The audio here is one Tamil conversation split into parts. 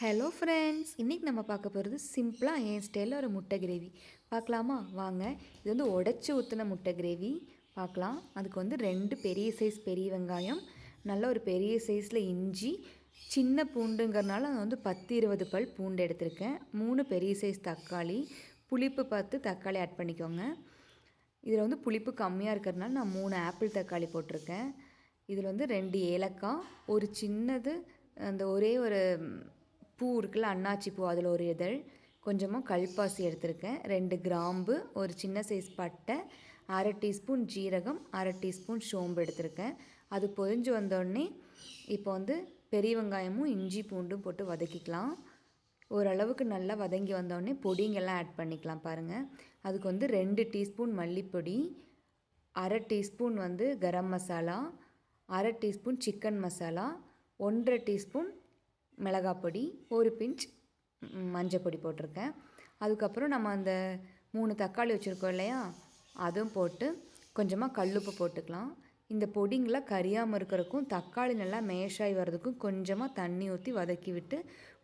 ஹலோ ஃப்ரெண்ட்ஸ், இன்றைக்கி நம்ம பார்க்க போகிறது சிம்பிளாக என் ஸ்டைலில் ஒரு முட்டை கிரேவி பார்க்கலாமா? வாங்க. இது வந்து உடச்சி ஊற்றின முட்டை கிரேவி பார்க்கலாம். அதுக்கு வந்து 2 பெரிய சைஸ் பெரிய வெங்காயம், நல்ல ஒரு பெரிய சைஸில் இஞ்சி, சின்ன பூண்டுங்கிறனால நான் வந்து 10-20 பல் பூண்டு எடுத்திருக்கேன். 3 பெரிய சைஸ் தக்காளி, புளிப்பு பார்த்து தக்காளி ஆட் பண்ணிக்கோங்க. இதில் வந்து புளிப்பு கம்மியாக இருக்கிறதுனால நான் 3 ஆப்பிள் தக்காளி போட்டிருக்கேன். இதில் வந்து 2 ஏலக்காய், ஒரு சின்னது அந்த ஒரே ஒரு பூ இருக்குல்ல, அன்னாச்சி பூ, அதில் ஒரு இதழ், கொஞ்சமாக கல்பாசி எடுத்திருக்கேன், 2 கிராம்பு, ஒரு சின்ன சைஸ் பட்டை, அரை டீஸ்பூன் ஜீரகம், அரை டீஸ்பூன் சோம்பு எடுத்திருக்கேன். அது பொரிஞ்சு வந்தோடனே இப்போ வந்து பெரிய வெங்காயமும் இஞ்சி பூண்டும் போட்டு வதக்கிக்கலாம். ஓரளவுக்கு நல்லா வதங்கி வந்தோடனே பொடிங்கெல்லாம் ஆட் பண்ணிக்கலாம். பாருங்கள், அதுக்கு வந்து 2 டீஸ்பூன் மல்லிப்பொடி, அரை டீஸ்பூன் வந்து கரம் மசாலா, அரை டீஸ்பூன் சிக்கன் மசாலா, 1.5 டீஸ்பூன் மிளகாப்பொடி, ஒரு பிஞ்ச் மஞ்சள் பொடி போட்டிருக்கேன். அதுக்கப்புறம் நம்ம அந்த 3 தக்காளி வச்சுருக்கோம் இல்லையா, அதுவும் போட்டு கொஞ்சமாக கல்லுப்பு போட்டுக்கலாம். இந்த பொடிங்களை கரியாமல் இருக்கிறதுக்கும் தக்காளி நல்லா மேஷாகி வர்றதுக்கும் கொஞ்சமாக தண்ணி ஊற்றி வதக்கி விட்டு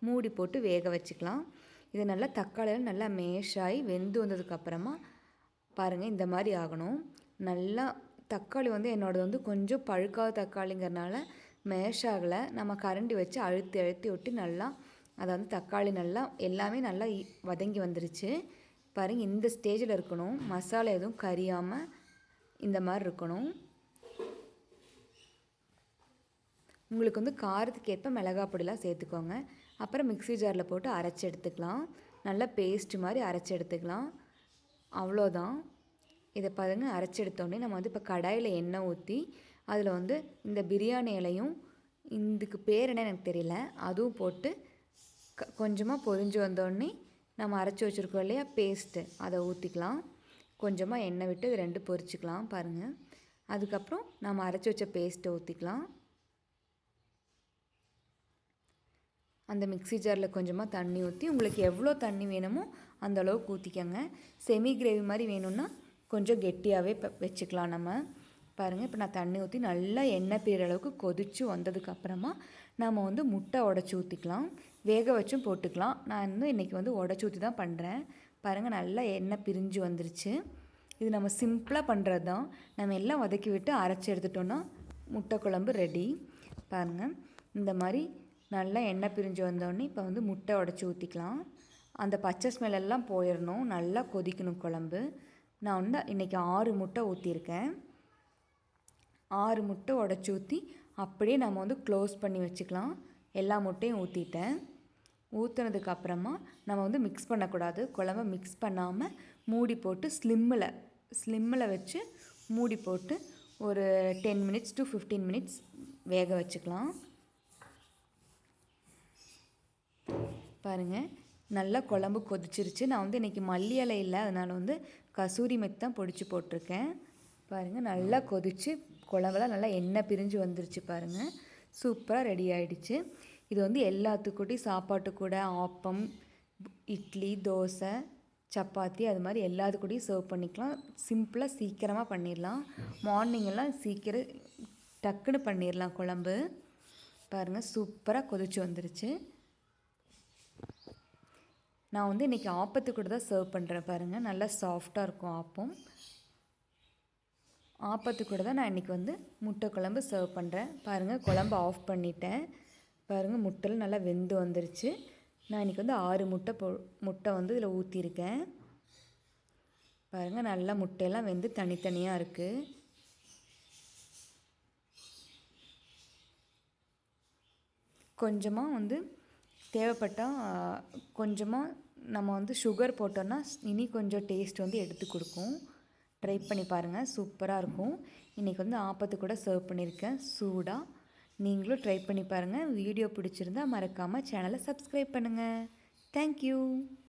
மூடி போட்டு வேக வச்சுக்கலாம். இது நல்லா தக்காளியெல்லாம் நல்லா மேஷாகி வெந்து வந்ததுக்கப்புறமா பாருங்கள், இந்த மாதிரி ஆகணும். நல்லா தக்காளி வந்து என்னோடது வந்து கொஞ்சம் பழுக்காத தக்காளிங்கிறனால மேஷ் ஆகலை. நம்ம கரண்டி வச்சு அழுத்தி அழுத்தி விட்டு நல்லா அதை வந்து தக்காளி நல்லா எல்லாமே நல்லா வதங்கி வந்துருச்சு. பாருங்கள், இந்த ஸ்டேஜில் இருக்கணும். மசாலா எதுவும் கரியாமல் இந்த மாதிரி இருக்கணும். உங்களுக்கு வந்து காரத்துக்கு ஏற்ப மிளகாய் பொடிலாம் சேர்த்துக்கோங்க. அப்புறம் மிக்ஸி ஜாரில் போட்டு அரைச்சி எடுத்துக்கலாம். நல்லா பேஸ்ட்டு மாதிரி அரைச்சி எடுத்துக்கலாம். அவ்வளோதான். இதை பாருங்கள், அரைச்சி எடுத்தோடனே நம்ம வந்து இப்போ கடாயில் எண்ணெய் ஊற்றி அதில் வந்து இந்த பிரியாணி இலையும், இதுக்கு பேர் என்ன எனக்கு தெரியல, அதுவும் போட்டு கொஞ்சமாக பொரிஞ்சு வந்தோடனே நம்ம அரைச்சி வச்சுருக்கோம் இல்லையா பேஸ்ட்டு, அதை ஊற்றிக்கலாம். கொஞ்சமாக எண்ணெய் விட்டு இது 2 பொரிச்சிக்கலாம். பாருங்கள், அதுக்கப்புறம் நம்ம அரைச்சி வச்ச பேஸ்ட்டை ஊற்றிக்கலாம். அந்த மிக்ஸி ஜாரில் கொஞ்சமாக தண்ணி ஊற்றி உங்களுக்கு எவ்வளோ தண்ணி வேணுமோ அந்த அளவுக்கு ஊற்றிக்கோங்க. செமி கிரேவி மாதிரி வேணும்னா கொஞ்சம் கெட்டியாகவே வச்சுக்கலாம் நம்ம. பாருங்கள், இப்போ நான் தண்ணி ஊற்றி நல்லா எண்ணெய் பிரிகிற அளவுக்கு கொதித்து வந்ததுக்கப்புறமா நம்ம வந்து முட்டை உடச்சி ஊற்றிக்கலாம். வேக வச்சும் போட்டுக்கலாம். நான் வந்து இன்றைக்கி வந்து உடச்சி ஊற்றி தான் பண்ணுறேன். பாருங்கள், நல்லா எண்ணெய் பிரிஞ்சு வந்துருச்சு. இது நம்ம சிம்பிளாக பண்ணுறது தான். நம்ம எல்லாம் வதக்கி விட்டு அரைச்சி எடுத்துட்டோன்னா முட்டை குழம்பு ரெடி. பாருங்கள், இந்த மாதிரி நல்லா எண்ணெய் பிரிஞ்சு வந்தோடனே இப்போ வந்து முட்டை உடச்சி ஊற்றிக்கலாம். அந்த பச்சை ஸ்மெல்லாம் போயிடணும். நல்லா கொதிக்கணும் குழம்பு. நான் வந்து இன்றைக்கி 6 முட்டை ஊற்றிருக்கேன். 6 முட்டை உடச்சி ஊற்றி அப்படியே நம்ம வந்து க்ளோஸ் பண்ணி வச்சுக்கலாம். எல்லா முட்டையும் ஊற்றிட்டேன். ஊற்றுனதுக்கப்புறமா நம்ம வந்து மிக்ஸ் பண்ணக்கூடாது. குழம்ப மிக்ஸ் பண்ணாமல் மூடி போட்டு ஸ்லிம்மில் வச்சு மூடி போட்டு ஒரு 10 மினிட்ஸ் to 15 மினிட்ஸ் வேக வச்சுக்கலாம். பாருங்கள், நல்லா குழம்பு கொதிச்சிருச்சு. நான் வந்து இன்றைக்கி மல்லி இலை இல்லை, அதனால் வந்து கசூரி மெத்தி தான் பொடிச்சு போட்டிருக்கேன். பாருங்கள், நல்லா கொதித்து குழம்புலாம் நல்லா எண்ணெய் பிரிஞ்சு வந்துருச்சு. பாருங்கள், சூப்பராக ரெடி ஆகிடுச்சு. இது வந்து எல்லாத்துக்கூடையும் சாப்பாட்டு கூட, ஆப்பம், இட்லி, தோசை, சப்பாத்தி, அது மாதிரி எல்லாத்துக்கூடையும் சர்வ் பண்ணிக்கலாம். சிம்பிளாக சீக்கிரமாக பண்ணிடலாம். மார்னிங்கெல்லாம் சீக்கிரம் டக்குன்னு பண்ணிடலாம் குழம்பு. பாருங்கள், சூப்பராக கொதிச்சு வந்துருச்சு. நான் வந்து இன்றைக்கி ஆப்பத்து கூட தான் சர்வ் பண்ணுறேன். பாருங்கள், நல்லா சாஃப்டாக இருக்கும் ஆப்பம். ஆப்பத்து கூட தான் நான் இன்றைக்கி வந்து முட்டை குழம்பு சர்வ் பண்ணுறேன். பாருங்கள், குழம்பு ஆஃப் பண்ணிட்டேன். பாருங்கள், முட்டைலாம் நல்லா வெந்து வந்துருச்சு. நான் இன்றைக்கி வந்து 6 முட்டை வந்து இதில் ஊற்றிருக்கேன். பாருங்கள், நல்லா முட்டையெல்லாம் வெந்து தனித்தனியாக இருக்குது. கொஞ்சமாக வந்து தேவைப்பட்டால் கொஞ்சமாக நம்ம வந்து சுகர் போட்டோன்னா இனி கொஞ்சம் டேஸ்ட் வந்து எடுத்து கொடுக்கும். ட்ரை பண்ணி பாருங்கள், சூப்பராக இருக்கும். இன்றைக்கி வந்து ஆப்பத்து கூட சர்வ் பண்ணியிருக்கேன் சூடாக. நீங்களும் ட்ரை பண்ணி பாருங்கள். வீடியோ பிடிச்சிருந்தால் மறக்காமல் சேனலை சப்ஸ்கிரைப் பண்ணுங்கள். தேங்க்யூ.